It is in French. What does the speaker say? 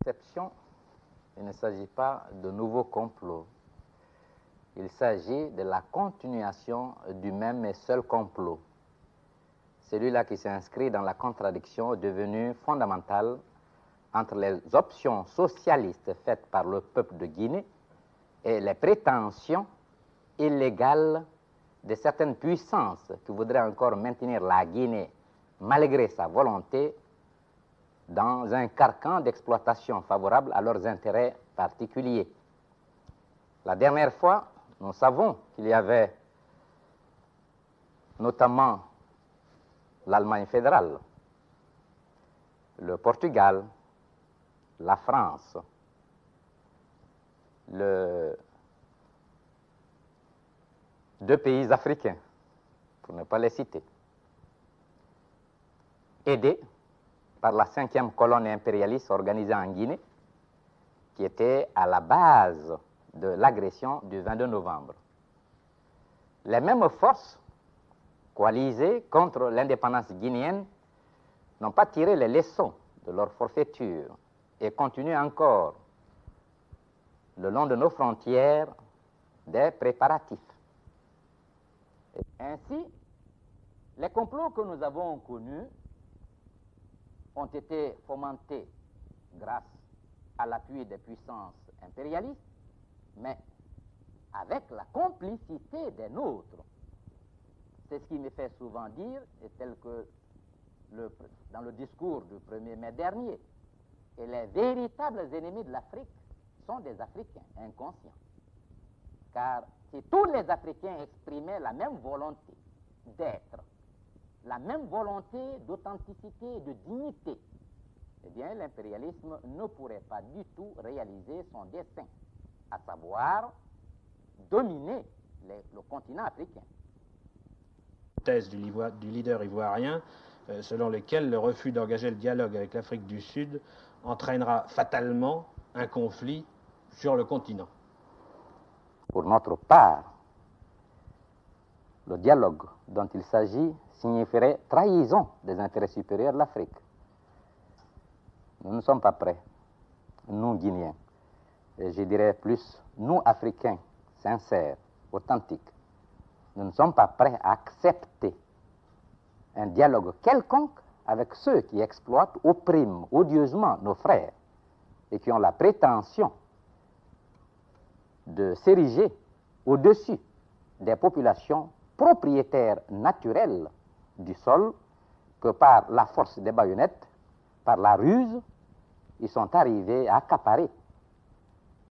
Exception, il ne s'agit pas de nouveaux complots. Il s'agit de la continuation du même et seul complot. Celui-là qui s'inscrit dans la contradiction devenue fondamentale entre les options socialistes faites par le peuple de Guinée et les prétentions illégales de certaines puissances qui voudraient encore maintenir la Guinée, malgré sa volonté, dans un carcan d'exploitation favorable à leurs intérêts particuliers. La dernière fois, nous savons qu'il y avait notamment l'Allemagne fédérale, le Portugal, la France, deux pays africains, pour ne pas les citer, aidés par la 5e colonne impérialiste organisée en Guinée, qui était à la base de l'agression du 22 novembre. Les mêmes forces coalisées contre l'indépendance guinéenne n'ont pas tiré les leçons de leur forfaiture et continuent encore, le long de nos frontières, des préparatifs. Et ainsi, les complots que nous avons connus ont été fomentés grâce à l'appui des puissances impérialistes, mais avec la complicité des nôtres. C'est ce qui me fait souvent dire, et tel que dans le discours du 1er mai dernier, et les véritables ennemis de l'Afrique sont des Africains inconscients. Car si tous les Africains exprimaient la même volonté d'être, la même volonté d'authenticité et de dignité, eh bien l'impérialisme ne pourrait pas du tout réaliser son dessein, à savoir dominer le continent africain. Thèse du leader ivoirien, selon lequel le refus d'engager le dialogue avec l'Afrique du Sud entraînera fatalement un conflit sur le continent. Pour notre part, le dialogue dont il s'agit signifierait trahison des intérêts supérieurs de l'Afrique. Nous ne sommes pas prêts, nous Guinéens, et je dirais plus, nous Africains, sincères, authentiques, nous ne sommes pas prêts à accepter un dialogue quelconque avec ceux qui exploitent, oppriment odieusement nos frères et qui ont la prétention de s'ériger au-dessus des populations propriétaires naturelles du sol que par la force des baïonnettes, par la ruse, ils sont arrivés à accaparer.